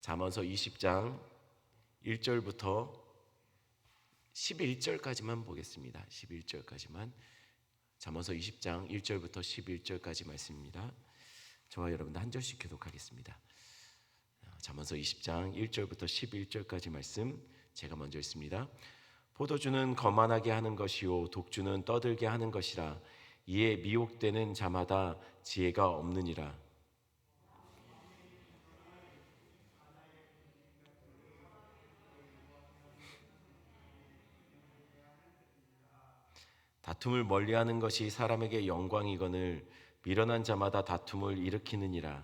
잠언서 20장 1절부터 11절까지만 보겠습니다. 11절까지만. 잠언서 20장 1절부터 11절까지 말씀입니다. 저와 여러분들 한 절씩 교독하겠습니다. 잠언서 20장 1절부터 11절까지 말씀 제가 먼저 읽습니다. 포도주는 거만하게 하는 것이요 독주는 떠들게 하는 것이라. 이에 미혹되는 자마다 지혜가 없느니라. 다툼을 멀리하는 것이 사람에게 영광이거늘 미련한 자마다 다툼을 일으키느니라.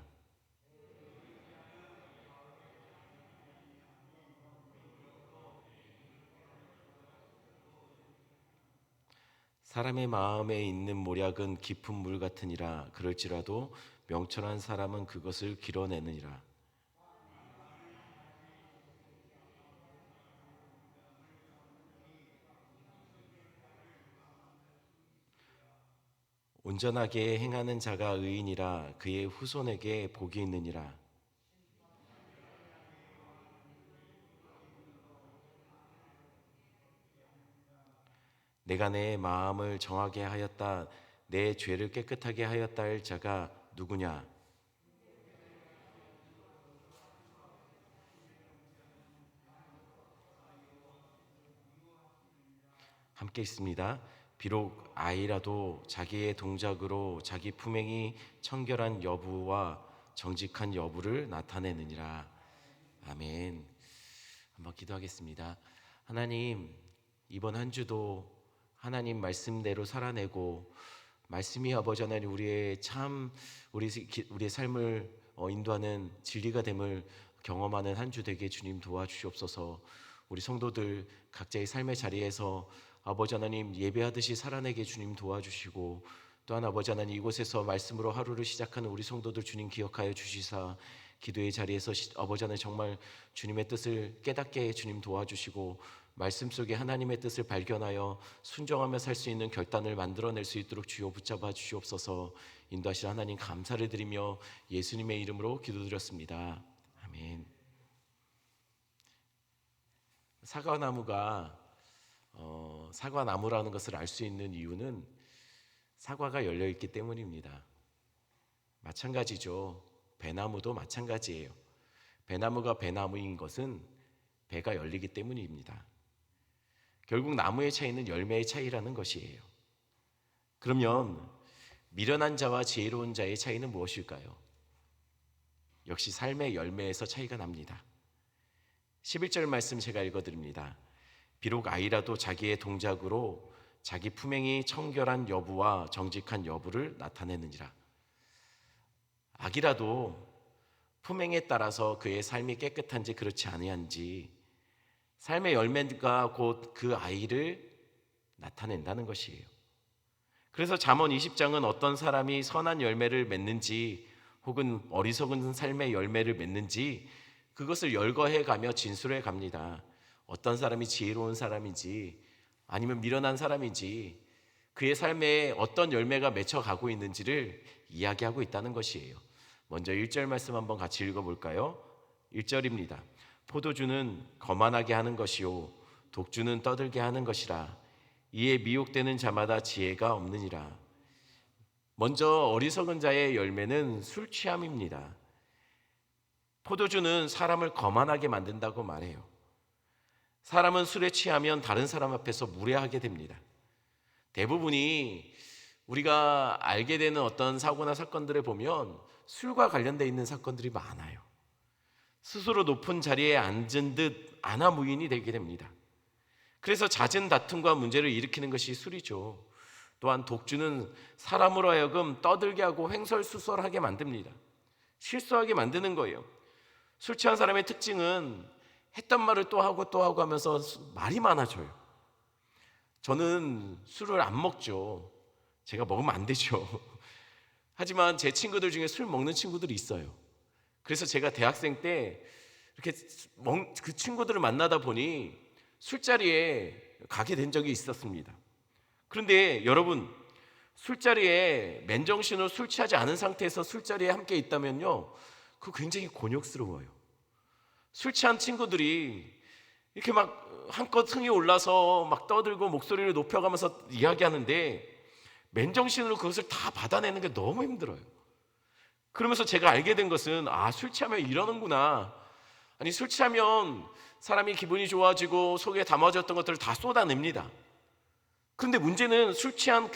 사람의 마음에 있는 모략은 깊은 물 같으니라. 그럴지라도 명철한 사람은 그것을 길어내느니라. 온전하게 행하는 자가 의인이라. 그의 후손에게 복이 있느니라. 내가 내 마음을 정하게 하였다. 내 죄를 깨끗하게 하였다 할 자가 누구냐? 함께 있습니다. 비록 아이라도 자기의 동작으로 자기 품행이 청결한 여부와 정직한 여부를 나타내느니라. 아멘. 한번 기도하겠습니다. 하나님, 이번 한 주도 하나님 말씀대로 살아내고 말씀이 아버지 하나님 우리의 삶을 인도하는 진리가 됨을 경험하는 한 주 되게 주님 도와주시옵소서. 우리 성도들 각자의 삶의 자리에서 아버지 하나님 예배하듯이 살아내게 주님 도와주시고, 또한 아버지 하나님 이곳에서 말씀으로 하루를 시작하는 우리 성도들 주님 기억하여 주시사 기도의 자리에서 아버지 하나님 정말 주님의 뜻을 깨닫게 주님 도와주시고, 말씀 속에 하나님의 뜻을 발견하여 순종하며 살 수 있는 결단을 만들어낼 수 있도록 주여 붙잡아 주시옵소서. 인도하실 하나님 감사를 드리며 예수님의 이름으로 기도드렸습니다. 아멘. 사과나무가 사과나무라는 것을 알 수 있는 이유는 사과가 열려있기 때문입니다. 마찬가지죠. 배나무도 마찬가지예요. 배나무가 배나무인 것은 배가 열리기 때문입니다. 결국 나무의 차이는 열매의 차이라는 것이에요. 그러면 미련한 자와 지혜로운 자의 차이는 무엇일까요? 역시 삶의 열매에서 차이가 납니다. 11절 말씀 제가 읽어드립니다. 비록 아이라도 자기의 동작으로 자기 품행이 청결한 여부와 정직한 여부를 나타내느니라. 아기라도 품행에 따라서 그의 삶이 깨끗한지 그렇지 아니한지 삶의 열매가 곧 그 아이를 나타낸다는 것이에요. 그래서 잠언 20장은 어떤 사람이 선한 열매를 맺는지 혹은 어리석은 삶의 열매를 맺는지 그것을 열거해 가며 진술해 갑니다. 어떤 사람이 지혜로운 사람인지 아니면 미련한 사람인지 그의 삶에 어떤 열매가 맺혀가고 있는지를 이야기하고 있다는 것이에요. 먼저 1절 말씀 한번 같이 읽어볼까요? 1절입니다. 포도주는 거만하게 하는 것이요 독주는 떠들게 하는 것이라. 이에 미혹되는 자마다 지혜가 없느니라. 먼저 어리석은 자의 열매는 술 취함입니다. 포도주는 사람을 거만하게 만든다고 말해요. 사람은 술에 취하면 다른 사람 앞에서 무례하게 됩니다. 대부분이 우리가 알게 되는 어떤 사고나 사건들을 보면 술과 관련되어 있는 사건들이 많아요. 스스로 높은 자리에 앉은 듯 아나무인이 되게 됩니다. 그래서 잦은 다툼과 문제를 일으키는 것이 술이죠. 또한 독주는 사람으로 하여금 떠들게 하고 횡설수설하게 만듭니다. 실수하게 만드는 거예요. 술 취한 사람의 특징은 했던 말을 또 하고 하면서 말이 많아져요. 저는 술을 안 먹죠. 제가 먹으면 안 되죠. 하지만 제 친구들 중에 술 먹는 친구들이 있어요. 그래서 제가 대학생 때 이렇게 그 친구들을 만나다 보니 술자리에 가게 된 적이 있었습니다. 그런데 여러분, 술자리에 맨정신으로 술 취하지 않은 상태에서 술자리에 함께 있다면요, 그거 굉장히 곤욕스러워요. 술 취한 친구들이 이렇게 막 한껏 흥이 올라서 막 떠들고 목소리를 높여가면서 이야기하는데 맨정신으로 그것을 다 받아내는 게 너무 힘들어요. 그러면서 제가 알게 된 것은 술 취하면 이러는구나. 아니, 술 취하면 사람이 기분이 좋아지고 속에 담아졌던 것들을 다 쏟아냅니다. 그런데 문제는 술 취한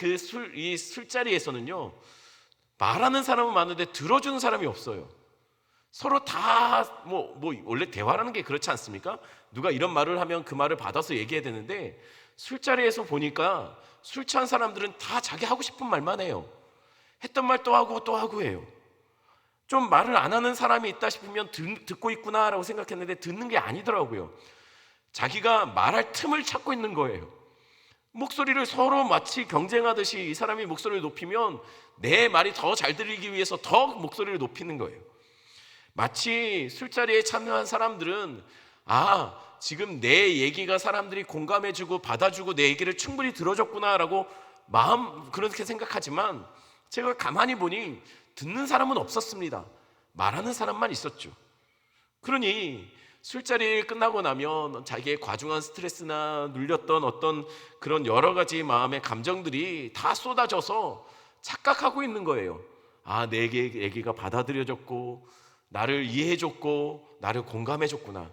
이 술자리에서는요, 말하는 사람은 많은데 들어주는 사람이 없어요. 서로 다 원래 대화라는 게 그렇지 않습니까? 누가 이런 말을 하면 그 말을 받아서 얘기해야 되는데 술자리에서 보니까 술 취한 사람들은 다 자기 하고 싶은 말만 해요. 했던 말 또 하고 또 하고 해요. 좀 말을 안 하는 사람이 있다 싶으면 듣고 있구나라고 생각했는데 듣는 게 아니더라고요. 자기가 말할 틈을 찾고 있는 거예요. 목소리를 서로 마치 경쟁하듯이 이 사람이 목소리를 높이면 내 말이 더 잘 들리기 위해서 더 목소리를 높이는 거예요. 마치 술자리에 참여한 사람들은 지금 내 얘기가 사람들이 공감해주고 받아주고 내 얘기를 충분히 들어줬구나라고 그렇게 생각하지만 제가 가만히 보니 듣는 사람은 없었습니다. 말하는 사람만 있었죠. 그러니 술자리 끝나고 나면 자기의 과중한 스트레스나 눌렸던 어떤 그런 여러 가지 마음의 감정들이 다 쏟아져서 착각하고 있는 거예요. 내 얘기가 받아들여졌고 나를 이해해줬고 나를 공감해줬구나.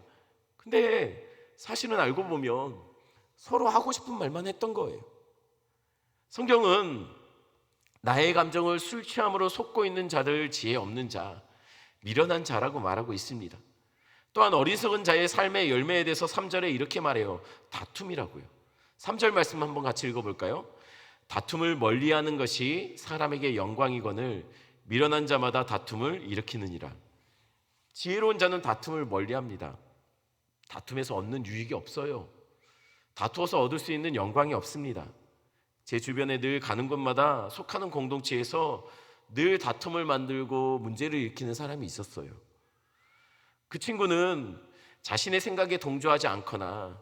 근데 사실은 알고 보면 서로 하고 싶은 말만 했던 거예요. 성경은 나의 감정을 술 취함으로 솟고 있는 자들 지혜 없는 자, 미련한 자라고 말하고 있습니다. 또한 어리석은 자의 삶의 열매에 대해서 3절에 이렇게 말해요. 다툼이라고요. 3절 말씀 한번 같이 읽어볼까요? 다툼을 멀리하는 것이 사람에게 영광이거늘 미련한 자마다 다툼을 일으키느니라. 지혜로운 자는 다툼을 멀리합니다. 다툼에서 얻는 유익이 없어요. 다투어서 얻을 수 있는 영광이 없습니다. 제 주변에 늘 가는 곳마다 속하는 공동체에서 늘 다툼을 만들고 문제를 일으키는 사람이 있었어요. 그 친구는 자신의 생각에 동조하지 않거나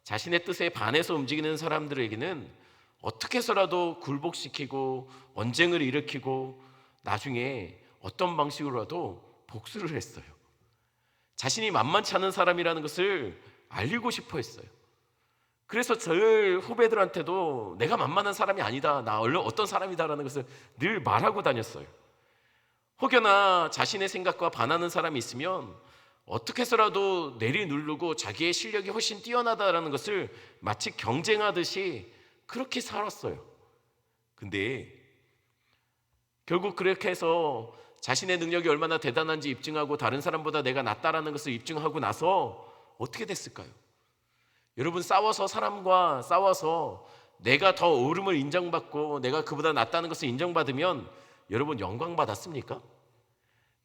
자신의 뜻에 반해서 움직이는 사람들에게는 어떻게 해서라도 굴복시키고 언쟁을 일으키고 나중에 어떤 방식으로라도 복수를 했어요. 자신이 만만치 않은 사람이라는 것을 알리고 싶어 했어요. 그래서 저 후배들한테도 내가 만만한 사람이 아니다, 나 원래 어떤 사람이다라는 것을 늘 말하고 다녔어요. 혹여나 자신의 생각과 반하는 사람이 있으면 어떻게 해서라도 내리누르고 자기의 실력이 훨씬 뛰어나다라는 것을 마치 경쟁하듯이 그렇게 살았어요. 근데 결국 그렇게 해서 자신의 능력이 얼마나 대단한지 입증하고 다른 사람보다 내가 낫다라는 것을 입증하고 나서 어떻게 됐을까요? 여러분, 사람과 싸워서 내가 더 옳음을 인정받고 내가 그보다 낫다는 것을 인정받으면 여러분 영광 받았습니까?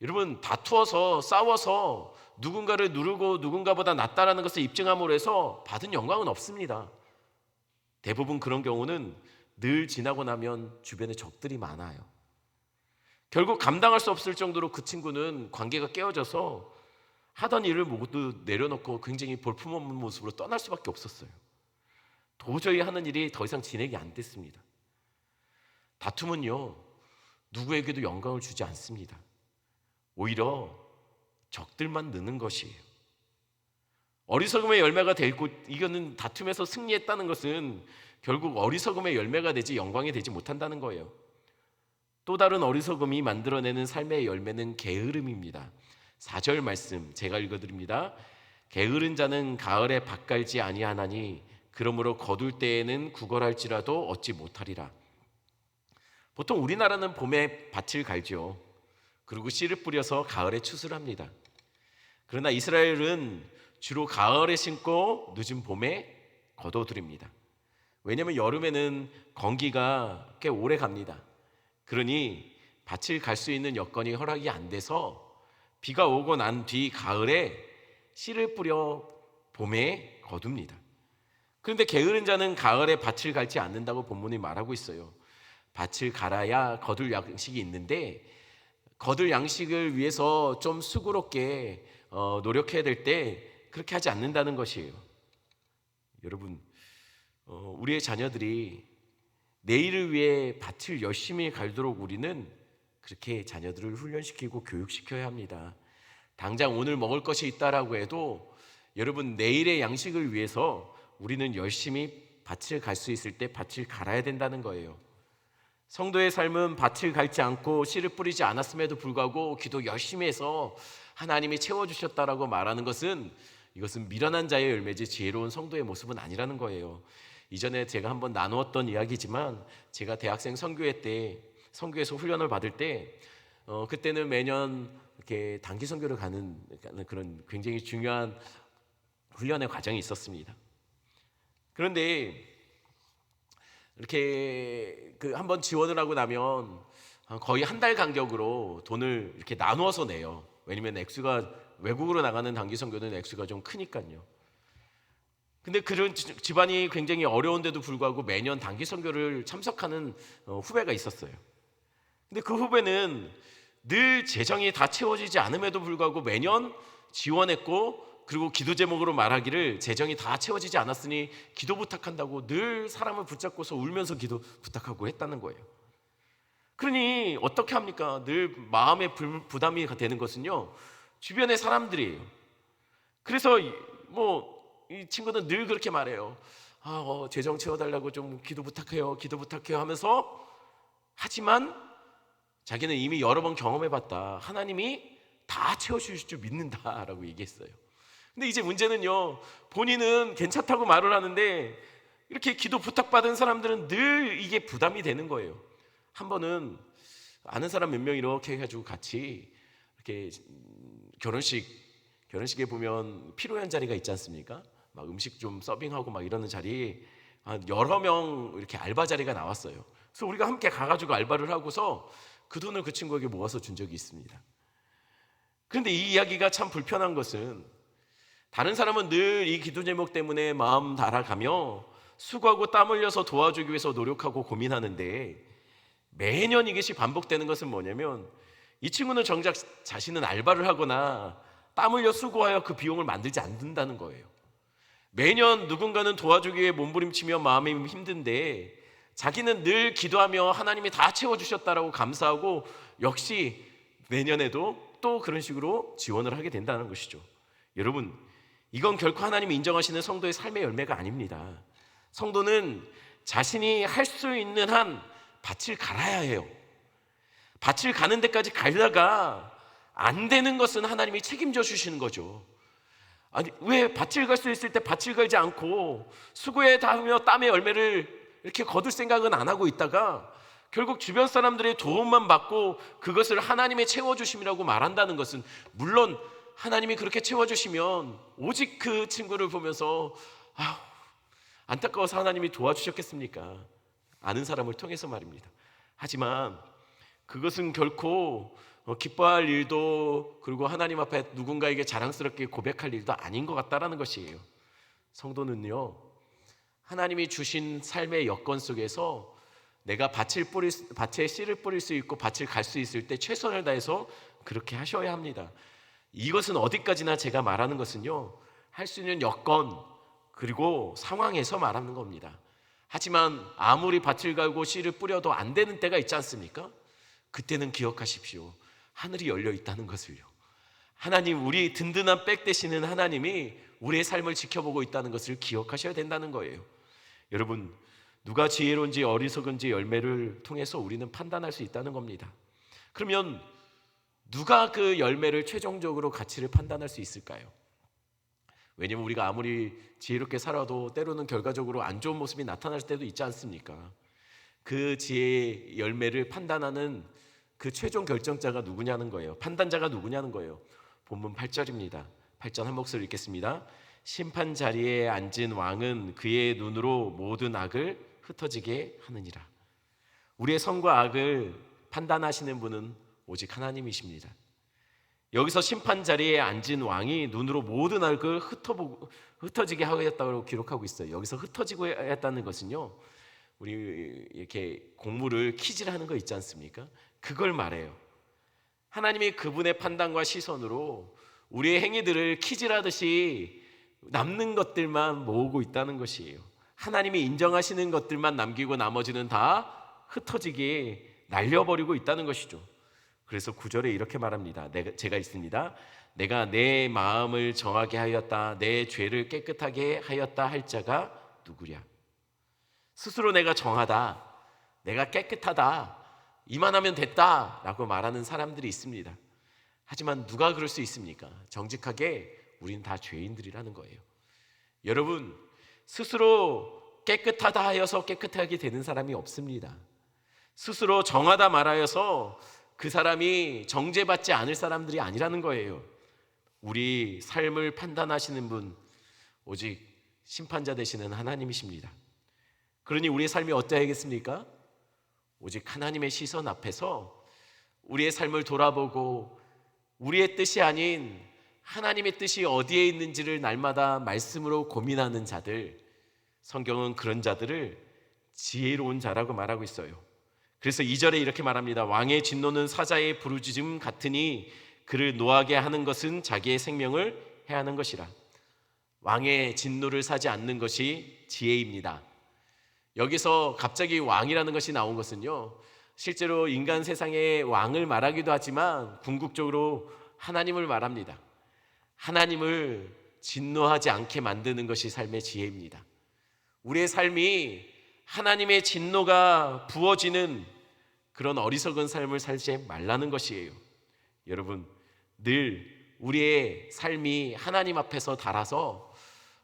여러분, 다투어서 싸워서 누군가를 누르고 누군가보다 낫다라는 것을 입증함으로 해서 받은 영광은 없습니다. 대부분 그런 경우는 늘 지나고 나면 주변에 적들이 많아요. 결국 감당할 수 없을 정도로 그 친구는 관계가 깨어져서 하던 일을 모두 내려놓고 굉장히 볼품없는 모습으로 떠날 수밖에 없었어요. 도저히 하는 일이 더 이상 진행이 안 됐습니다. 다툼은요, 누구에게도 영광을 주지 않습니다. 오히려 적들만 느는 것이에요. 어리석음의 열매가 되고 이거는 다툼에서 승리했다는 것은 결국 어리석음의 열매가 되지 영광이 되지 못한다는 거예요. 또 다른 어리석음이 만들어내는 삶의 열매는 게으름입니다. 4절 말씀 제가 읽어드립니다. 게으른 자는 가을에 밭 갈지 아니하나니 그러므로 거둘 때에는 구걸할지라도 얻지 못하리라. 보통 우리나라는 봄에 밭을 갈죠. 그리고 씨를 뿌려서 가을에 추수합니다. 그러나 이스라엘은 주로 가을에 심고 늦은 봄에 거둬들입니다. 왜냐하면 여름에는 건기가 꽤 오래 갑니다. 그러니 밭을 갈 수 있는 여건이 허락이 안 돼서 비가 오고 난 뒤 가을에 씨를 뿌려 봄에 거둡니다. 그런데 게으른 자는 가을에 밭을 갈지 않는다고 본문이 말하고 있어요. 밭을 갈아야 거둘 양식이 있는데 거둘 양식을 위해서 좀 수고롭게 노력해야 될 때 그렇게 하지 않는다는 것이에요. 여러분, 우리의 자녀들이 내일을 위해 밭을 열심히 갈도록 우리는 그렇게 자녀들을 훈련시키고 교육시켜야 합니다. 당장 오늘 먹을 것이 있다라고 해도 여러분, 내일의 양식을 위해서 우리는 열심히 밭을 갈 수 있을 때 밭을 갈아야 된다는 거예요. 성도의 삶은 밭을 갈지 않고 씨를 뿌리지 않았음에도 불구하고 기도 열심히 해서 하나님이 채워주셨다라고 말하는 것은, 이것은 미련한 자의 열매지 지혜로운 성도의 모습은 아니라는 거예요. 이전에 제가 한번 나누었던 이야기지만, 제가 대학생 선교회 때 선교에서 훈련을 받을 때 그때는 매년 이렇게 단기 선교를 가는 그런 굉장히 중요한 훈련의 과정이 있었습니다. 그런데 이렇게 한번 지원을 하고 나면 거의 한 달 간격으로 돈을 이렇게 나누어서 내요. 왜냐면 액수가, 외국으로 나가는 단기 선교는 액수가 좀 크니까요. 근데 그런 집안이 굉장히 어려운데도 불구하고 매년 단기 선교를 참석하는 후배가 있었어요. 근데 그 후배는 늘 재정이 다 채워지지 않음에도 불구하고 매년 지원했고, 그리고 기도 제목으로 말하기를 재정이 다 채워지지 않았으니 기도 부탁한다고 늘 사람을 붙잡고서 울면서 기도 부탁하고 했다는 거예요. 그러니 어떻게 합니까? 늘 마음의 부담이 되는 것은요, 주변의 사람들이에요. 그래서 이 친구는 늘 그렇게 말해요. 재정 채워달라고 좀 기도 부탁해요, 기도 부탁해요 하면서, 하지만 자기는 이미 여러 번 경험해봤다, 하나님이 다 채워주실 줄 믿는다라고 얘기했어요. 근데 이제 문제는요, 본인은 괜찮다고 말을 하는데 이렇게 기도 부탁받은 사람들은 늘 이게 부담이 되는 거예요. 한 번은 아는 사람 몇 명 이렇게 해가지고 같이 이렇게 결혼식에 보면 피로연 자리가 있지 않습니까? 막 음식 좀 서빙하고 막 이러는 자리, 여러 명 이렇게 알바 자리가 나왔어요. 그래서 우리가 함께 가가지고 알바를 하고서 그 돈을 그 친구에게 모아서 준 적이 있습니다. 그런데 이 이야기가 참 불편한 것은, 다른 사람은 늘 이 기도 제목 때문에 마음 달아가며 수고하고 땀 흘려서 도와주기 위해서 노력하고 고민하는데, 매년 이것이 반복되는 것은 뭐냐면, 이 친구는 정작 자신은 알바를 하거나 땀 흘려 수고하여 그 비용을 만들지 않는다는 거예요. 매년 누군가는 도와주기 위해 몸부림치며 마음이 힘든데, 자기는 늘 기도하며 하나님이 다 채워주셨다라고 감사하고 역시 내년에도 또 그런 식으로 지원을 하게 된다는 것이죠. 여러분, 이건 결코 하나님이 인정하시는 성도의 삶의 열매가 아닙니다. 성도는 자신이 할 수 있는 한 밭을 갈아야 해요. 밭을 가는 데까지 갈다가 안 되는 것은 하나님이 책임져 주시는 거죠. 아니, 왜 밭을 갈 수 있을 때 밭을 갈지 않고 수고에 닿으며 땀의 열매를 이렇게 거둘 생각은 안 하고 있다가 결국 주변 사람들의 도움만 받고 그것을 하나님의 채워주심이라고 말한다는 것은, 물론 하나님이 그렇게 채워주시면 오직 그 친구를 보면서 안타까워서 하나님이 도와주셨겠습니까? 아는 사람을 통해서 말입니다. 하지만 그것은 결코 기뻐할 일도, 그리고 하나님 앞에 누군가에게 자랑스럽게 고백할 일도 아닌 것 같다라는 것이에요. 성도는요, 하나님이 주신 삶의 여건 속에서 내가 밭에 씨를 뿌릴 수 있고 밭을 갈 수 있을 때 최선을 다해서 그렇게 하셔야 합니다. 이것은 어디까지나 제가 말하는 것은요, 할 수 있는 여건 그리고 상황에서 말하는 겁니다. 하지만 아무리 밭을 갈고 씨를 뿌려도 안 되는 때가 있지 않습니까? 그때는 기억하십시오. 하늘이 열려 있다는 것을요. 하나님, 우리 든든한 백 되시는 하나님이 우리의 삶을 지켜보고 있다는 것을 기억하셔야 된다는 거예요. 여러분, 누가 지혜로운지 어리석은지 열매를 통해서 우리는 판단할 수 있다는 겁니다. 그러면 누가 그 열매를 최종적으로 가치를 판단할 수 있을까요? 왜냐면 우리가 아무리 지혜롭게 살아도 때로는 결과적으로 안 좋은 모습이 나타날 때도 있지 않습니까? 그 지혜의 열매를 판단하는 그 최종 결정자가 누구냐는 거예요. 판단자가 누구냐는 거예요. 본문 8절입니다. 8절 한 목소리 읽겠습니다. 심판 자리에 앉은 왕은 그의 눈으로 모든 악을 흩어지게 하느니라. 우리의 선과 악을 판단하시는 분은 오직 하나님이십니다. 여기서 심판 자리에 앉은 왕이 눈으로 모든 악을 흩어지게 하였다고 기록하고 있어요. 여기서 흩어지고 했다는 것은요, 우리 이렇게 곡물을 키질하는 거 있지 않습니까? 그걸 말해요. 하나님이 그분의 판단과 시선으로 우리의 행위들을 키질하듯이 남는 것들만 모으고 있다는 것이에요. 하나님이 인정하시는 것들만 남기고 나머지는 다 흩어지게 날려버리고 있다는 것이죠. 그래서 9절에 이렇게 말합니다. 제가 있습니다. 내가 내 마음을 정하게 하였다, 내 죄를 깨끗하게 하였다 할 자가 누구랴? 스스로 내가 정하다, 내가 깨끗하다, 이만하면 됐다 라고 말하는 사람들이 있습니다. 하지만 누가 그럴 수 있습니까? 정직하게 우리는 다 죄인들이라는 거예요. 여러분, 스스로 깨끗하다 하여서 깨끗하게 되는 사람이 없습니다. 스스로 정하다 말하여서 그 사람이 정죄받지 않을 사람들이 아니라는 거예요. 우리 삶을 판단하시는 분, 오직 심판자 되시는 하나님이십니다. 그러니 우리의 삶이 어떠해야겠습니까? 오직 하나님의 시선 앞에서 우리의 삶을 돌아보고 우리의 뜻이 아닌 하나님의 뜻이 어디에 있는지를 날마다 말씀으로 고민하는 자들, 성경은 그런 자들을 지혜로운 자라고 말하고 있어요. 그래서 2절에 이렇게 말합니다. 왕의 진노는 사자의 부르짖음 같으니 그를 노하게 하는 것은 자기의 생명을 해하는 것이라. 왕의 진노를 사지 않는 것이 지혜입니다. 여기서 갑자기 왕이라는 것이 나온 것은요, 실제로 인간 세상의 왕을 말하기도 하지만 궁극적으로 하나님을 말합니다. 하나님을 진노하지 않게 만드는 것이 삶의 지혜입니다. 우리의 삶이 하나님의 진노가 부어지는 그런 어리석은 삶을 살지 말라는 것이에요. 여러분, 늘 우리의 삶이 하나님 앞에서 달아서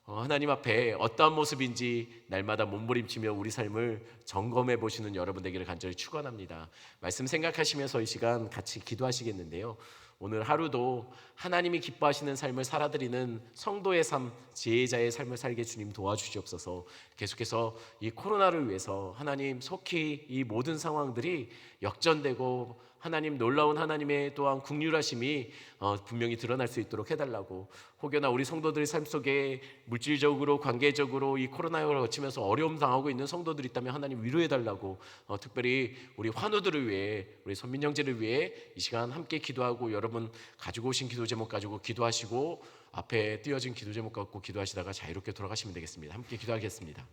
하나님 앞에 어떠한 모습인지 날마다 몸부림치며 우리 삶을 점검해 보시는 여러분 되기를 간절히 축원합니다. 말씀 생각하시면서 이 시간 같이 기도하시겠는데요, 오늘 하루도 하나님이 기뻐하시는 삶을 살아드리는 성도의 삶, 지혜자의 삶을 살게 주님 도와주시옵소서. 계속해서 이 코로나를 위해서 하나님 속히 이 모든 상황들이 역전되고 하나님 놀라운 하나님의 또한 긍휼하심이 분명히 드러날 수 있도록 해달라고, 혹여나 우리 성도들의 삶 속에 물질적으로 관계적으로 이 코로나를 거치면서 어려움 당하고 있는 성도들이 있다면 하나님 위로해달라고, 특별히 우리 환우들을 위해, 우리 선민 형제를 위해 이 시간 함께 기도하고, 여러분 가지고 오신 기도 제목 가지고 기도하시고 앞에 띄어진 기도 제목 갖고 기도하시다가 자유롭게 돌아가시면 되겠습니다. 함께 기도하겠습니다.